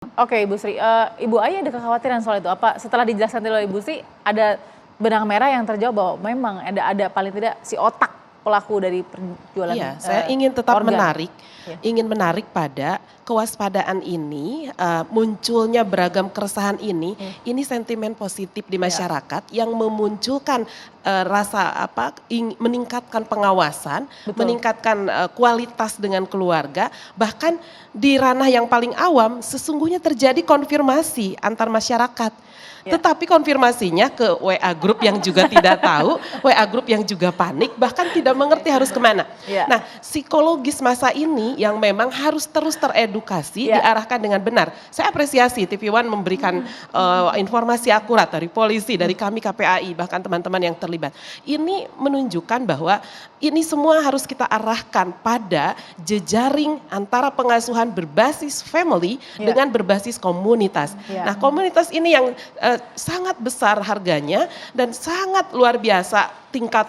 Oke Ibu Sri, Ibu Ai ada kekhawatiran soal itu? Apa setelah dijelaskan oleh Ibu Sri ada benang merah yang terjawab bahwa memang ada paling tidak si otak pelaku dari penjualan Iya, saya ingin tetap organ? Ya. ingin menarik pada kewaspadaan ini, munculnya beragam keresahan ini sentimen positif di masyarakat yang memunculkan rasa meningkatkan pengawasan, Betul. meningkatkan kualitas dengan keluarga, bahkan di ranah yang paling awam sesungguhnya terjadi konfirmasi antar masyarakat. Ya. Tetapi konfirmasinya ke WA grup yang juga tidak tahu, WA grup yang juga panik, bahkan tidak mengerti harus kemana. Ya. Nah, psikologis masa ini yang memang harus terus teredukasi, Ya. diarahkan dengan benar. Saya apresiasi TV One memberikan informasi akurat dari polisi, dari kami KPAI, bahkan teman-teman yang terlibat. Ini menunjukkan bahwa ini semua harus kita arahkan pada jejaring antara pengasuhan berbasis family Ya. dengan berbasis komunitas. Ya. Nah, komunitas ini yang sangat besar harganya dan sangat luar biasa tingkat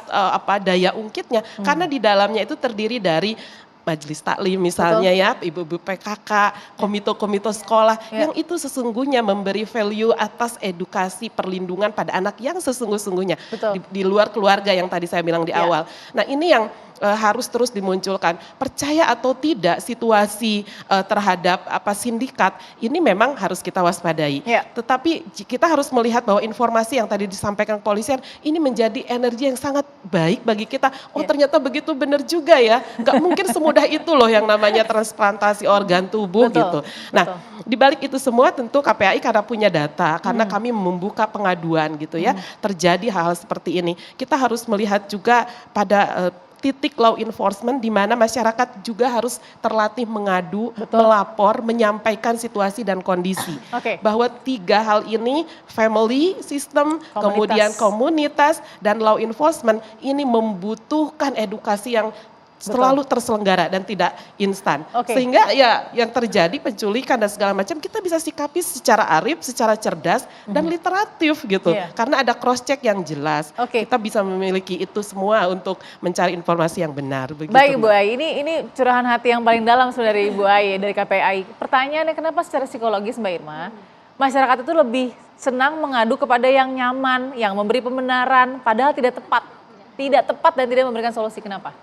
daya ungkitnya karena di dalamnya itu terdiri dari majelis taklim misalnya. Betul. Ya, ibu-ibu PKK, komite-komite sekolah Ya. yang itu sesungguhnya memberi value atas edukasi perlindungan pada anak yang sesungguh-sungguhnya Betul. di luar keluarga yang tadi saya bilang di Ya. awal. Nah, ini yang harus terus dimunculkan. Percaya atau tidak situasi terhadap sindikat ini memang harus kita waspadai. Ya. Tetapi kita harus melihat bahwa informasi yang tadi disampaikan kepolisian ini menjadi energi yang sangat baik bagi kita. Oh, Ya. ternyata begitu benar juga ya. Nggak mungkin semudah itu loh yang namanya transplantasi organ tubuh Betul, gitu. Nah, di balik itu semua tentu KPAI karena punya data, karena kami membuka pengaduan gitu ya, terjadi hal-hal seperti ini. Kita harus melihat juga pada titik law enforcement di mana masyarakat juga harus terlatih mengadu, Betul. melapor, menyampaikan situasi dan kondisi. Oke. Bahwa tiga hal ini, family system, kemudian komunitas dan law enforcement ini membutuhkan edukasi yang selalu terselenggara dan tidak instan. Oke. Sehingga ya yang terjadi penculikan dan segala macam kita bisa sikapi secara arif, secara cerdas dan literatif gitu. Iya. Karena ada cross check yang jelas. Oke. Kita bisa memiliki itu semua untuk mencari informasi yang benar. Begitu, Baik Ibu Mbak. Ai, ini curahan hati yang paling dalam dari Ibu Ai dari KPAI. Pertanyaannya kenapa secara psikologis Mbak Irma, masyarakat itu lebih senang mengadu kepada yang nyaman, yang memberi pembenaran, padahal tidak tepat. Tidak tepat dan tidak memberikan solusi, kenapa?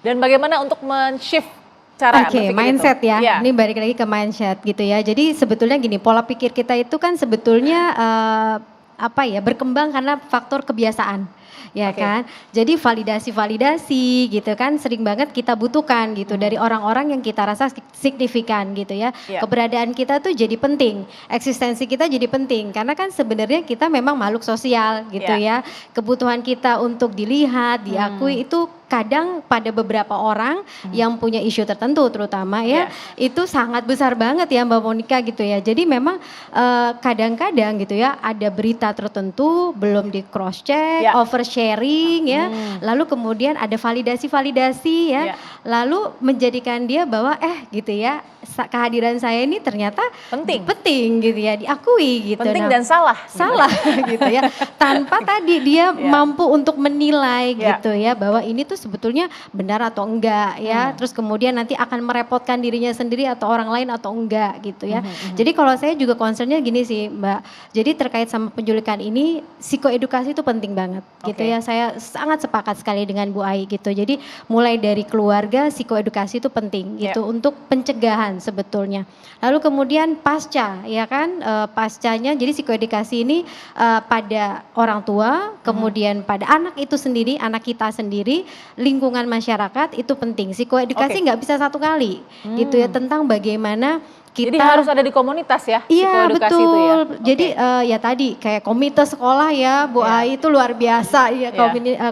Dan bagaimana untuk men-shift cara berpikir mindset itu? ya. Ya. Ini balik lagi ke mindset gitu ya. Jadi sebetulnya gini, pola pikir kita itu kan sebetulnya berkembang karena faktor kebiasaan. Ya Oke. kan, jadi validasi gitu kan sering banget kita butuhkan gitu dari orang-orang yang kita rasa signifikan gitu ya. Ya. Keberadaan kita tuh jadi penting, eksistensi kita jadi penting karena kan sebenarnya kita memang makhluk sosial gitu ya. Kebutuhan kita untuk dilihat, diakui itu kadang pada beberapa orang yang punya isu tertentu terutama ya, itu sangat besar banget ya Mbak Monica gitu ya. Jadi memang kadang-kadang gitu ya ada berita tertentu belum di cross check, oversharing ya. Lalu kemudian ada validasi-validasi ya. Lalu menjadikan dia bahwa gitu ya kehadiran saya ini ternyata penting gitu ya, diakui gitu. Penting dan salah. Salah gitu ya. Tanpa tadi dia mampu untuk menilai gitu ya bahwa ini tuh sebetulnya benar atau enggak ya. Terus kemudian nanti akan merepotkan dirinya sendiri atau orang lain atau enggak gitu ya. Jadi kalau saya juga concernnya gini sih Mbak. Jadi terkait sama penculikan ini psikoedukasi itu penting banget gitu ya. Saya sangat sepakat sekali dengan Bu Ai gitu. Jadi mulai dari keluarga psikoedukasi itu penting gitu untuk pencegahan sebetulnya. Lalu kemudian pasca ya kan pascanya jadi psikoedukasi ini pada orang tua, kemudian pada anak itu sendiri, anak kita sendiri, lingkungan masyarakat itu penting. Psikoedukasi nggak bisa satu kali gitu ya tentang bagaimana kita. Jadi harus ada di komunitas ya? Iya psikoedukasi betul. Itu ya? Jadi ya tadi kayak komite sekolah ya Bu Ai itu luar biasa ya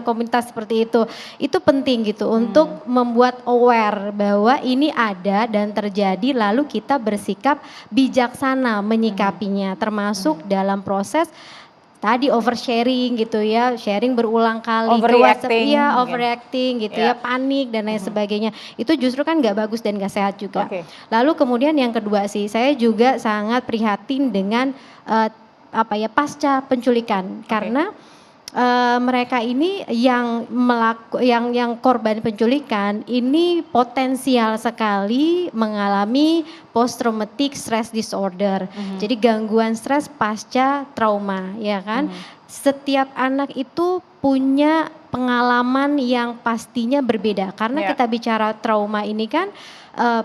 komunitas seperti itu. Itu penting gitu untuk membuat aware bahwa ini ada dan terjadi lalu kita bersikap bijaksana menyikapinya termasuk dalam proses tadi oversharing gitu ya, sharing berulang kali ke WhatsApp, overreacting gitu ya, panik dan lain sebagainya. Itu justru kan nggak bagus dan nggak sehat juga. Lalu kemudian yang kedua sih, saya juga sangat prihatin dengan pasca penculikan karena mereka ini yang korban penculikan ini potensial sekali mengalami post traumatic stress disorder. Jadi gangguan stres pasca trauma, ya kan? Setiap anak itu punya pengalaman yang pastinya berbeda karena kita bicara trauma ini kan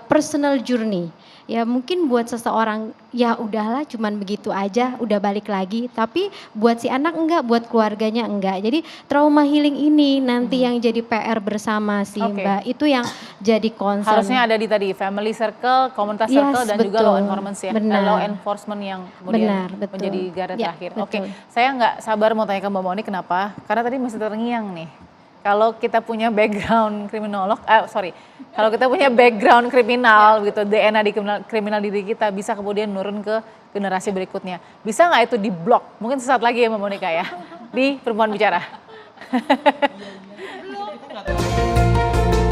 personal journey. Ya mungkin buat seseorang ya udahlah cuman begitu aja udah balik lagi, tapi buat si anak enggak, buat keluarganya enggak. Jadi trauma healing ini nanti yang jadi PR bersama sih Mbak, itu yang jadi concern. Harusnya ada di tadi family circle, komunitas circle dan juga law enforcement ya. Law enforcement yang kemudian menjadi garda terakhir. Saya nggak sabar mau tanya ke Mbak Moni kenapa? Karena tadi masih terngiang nih. Kalau kita punya background kriminolog, kalau kita punya background kriminal gitu, DNA di kriminal diri kita bisa kemudian nurun ke generasi berikutnya. Bisa nggak itu diblok? Mungkin sesaat lagi ya Mbak Monika ya, di Perempuan Bicara.